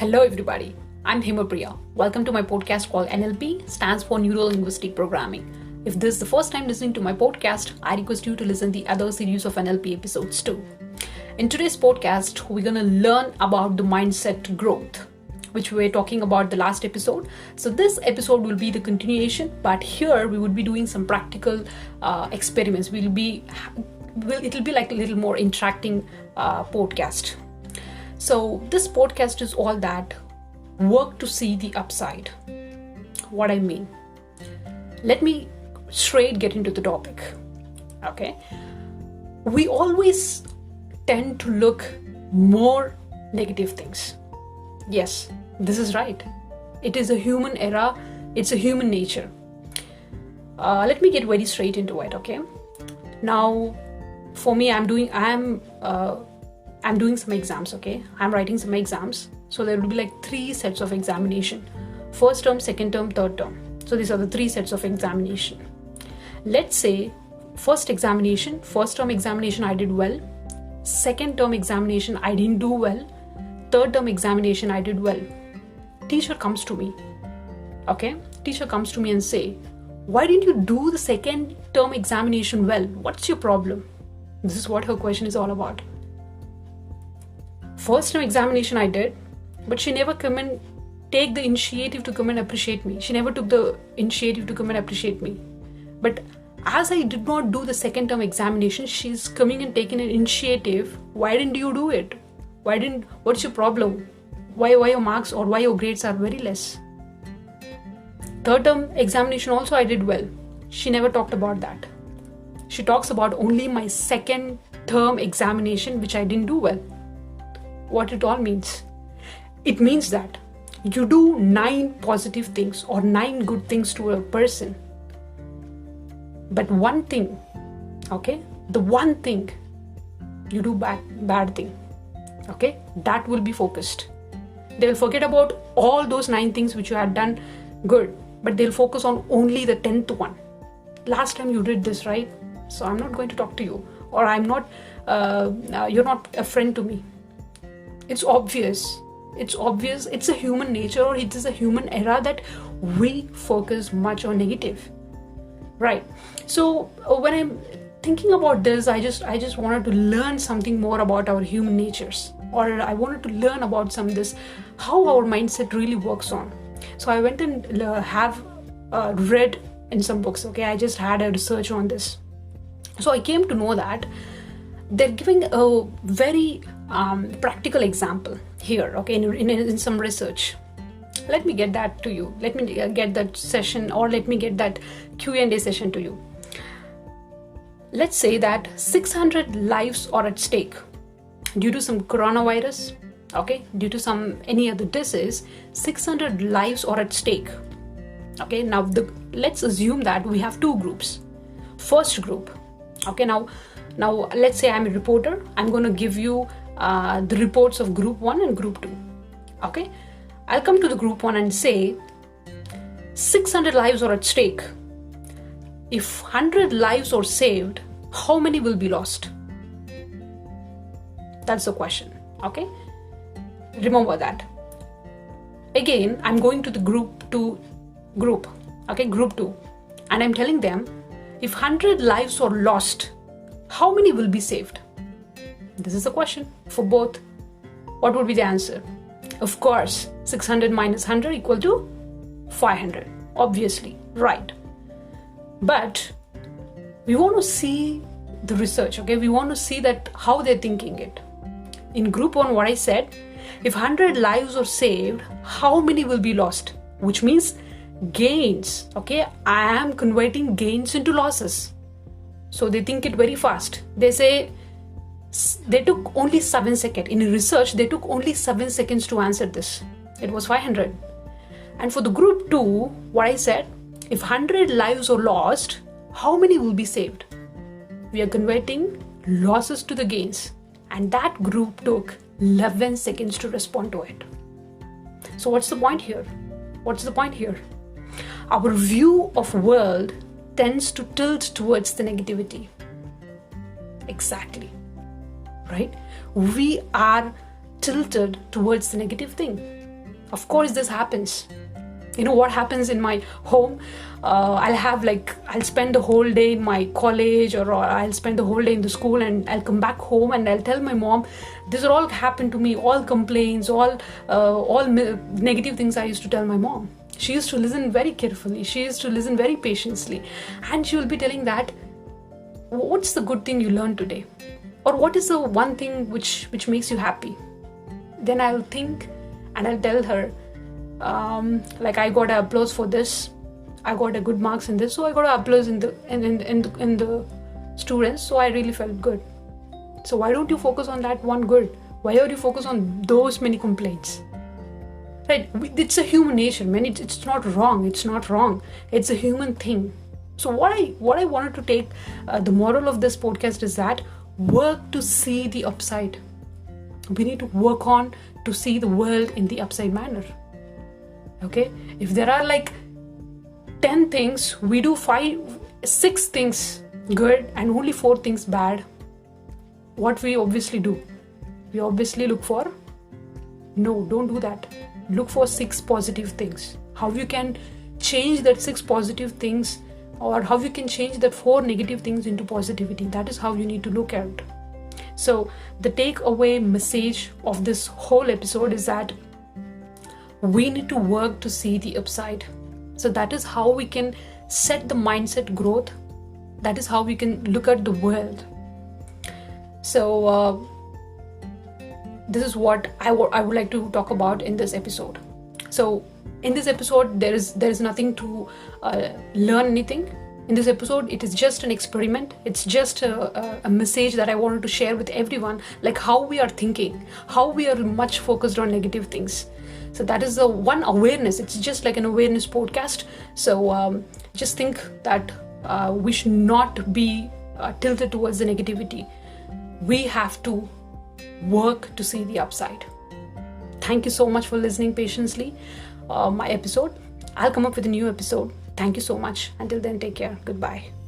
Hello everybody, I'm Himapriya. Welcome to my podcast called NLP, stands for Neuro-Linguistic Programming. If this is the first time listening to my podcast, I request you to listen to the other series of NLP episodes too. In today's podcast, we're going to learn about the mindset growth, which we were talking about the last episode. So this episode will be the continuation, but here we would be doing some practical experiments. It'll be like a little more interacting podcast. So this podcast is all that work to see the upside. What I mean. Let me straight get into the topic. Okay. We always tend to look more negative things. Yes, this is right. It is a human error. It's a human nature. Let me get very straight into it. Okay. Now, for me, I'm doing some exams, okay? I'm writing some exams. So there will be like 3 sets of examination. First term, second term, third term. So these are the 3 sets of examination. Let's say first term examination I did well. Second term examination I didn't do well. Third term examination I did well. Teacher comes to me, okay? Teacher comes to me and say, why didn't you do the second term examination well? What's your problem? This is what her question is all about. First term examination I did, but she never take the initiative to come and appreciate me. She never took the initiative to come and appreciate me. But as I did not do the second term examination, she's coming and taking an initiative. Why didn't you do it? What's your problem? Why your marks or why your grades are very less? Third term examination also I did well. She never talked about that. She talks about only my second term examination, which I didn't do well. What it all means? It means that you do 9 positive things or 9 good things to a person. But one thing, okay? The one thing you do bad thing, okay? That will be focused. They will forget about all those 9 things which you had done good, but they'll focus on only the 10th one. Last time you did this, right? So I'm not going to talk to you, or you're not a friend to me. It's obvious. It's a human nature, or it is a human error that we focus much on negative. Right. So when I'm thinking about this, I just wanted to learn something more about our human natures, or I wanted to learn about how our mindset really works on. So I went and have read in some books. Okay, I just had a research on this. So I came to know that they're giving a very practical example here, okay, in some research. Let me get that to you. Let me get that session, or let me get that Q&A session to you. Let's say that 600 lives are at stake due to some coronavirus, okay, due to any other disease. 600 lives are at stake. Okay, now let's assume that we have 2 groups. First group, okay, now let's say I'm a reporter. I'm going to give you the reports of group 1 and group 2. Okay, I'll come to the group 1 and say 600 lives are at stake. If 100 lives are saved, how many will be lost? That's the question. Okay, remember that. Again, I'm going to the group 2, and I'm telling them, if 100 lives are lost, how many will be saved? This is a question for both. What would be the answer? Of course, 600 minus 100 equal to 500. Obviously, right. But we want to see the research, okay? We want to see that how they're thinking it. In group 1, what I said, if 100 lives are saved, how many will be lost? Which means gains, okay? I am converting gains into losses. So they think it very fast. They say they took only 7 seconds. In research, they took only 7 seconds to answer this. It was 500. And for the group 2, what I said, if 100 lives are lost, how many will be saved? We are converting losses to the gains. And that group took 11 seconds to respond to it. So what's the point here? Our view of world tends to tilt towards the negativity. Exactly. Right? We are tilted towards the negative thing. Of course this happens. You know what happens in my home? I'll spend the whole day in my college, or I'll spend the whole day in the school, and I'll come back home and I'll tell my mom, this all happened to me, all complaints, all negative things I used to tell my mom. She used to listen very carefully. She used to listen very patiently. And she will be telling that, what's the good thing you learned today? Or what is the one thing which makes you happy? Then I'll think and I'll tell her, I got an applause for this, I got a good marks in this, so I got an applause in the students, so I really felt good. So why don't you focus on that one good? Why are you focus on those many complaints? Right? It's a human nature, man. It's not wrong. It's not wrong. It's a human thing. So what I wanted to take, the moral of this podcast is that work to see the upside. We need to work on to see the world in the upside manner. Okay, if there are 10 things, we do 6 things good and only 4 things bad. What we obviously do? We obviously look for, no, don't do that. Look for 6 positive things. How you can change that 6 positive things, or how you can change that 4 negative things into positivity. That is how you need to look at it. So the takeaway message of this whole episode is that we need to work to see the upside. So that is how we can set the mindset growth. That is how we can look at the world. So this is what I would like to talk about in this episode. So in this episode, there is nothing to learn anything. In this episode, it is just an experiment. It's just a message that I wanted to share with everyone, how we are thinking, how we are much focused on negative things. So that is the one awareness. It's just like an awareness podcast. So just think that we should not be tilted towards the negativity. We have to work to see the upside. Thank you so much for listening patiently my episode. I'll come up with a new episode. Thank you so much. Until then, take care. Goodbye.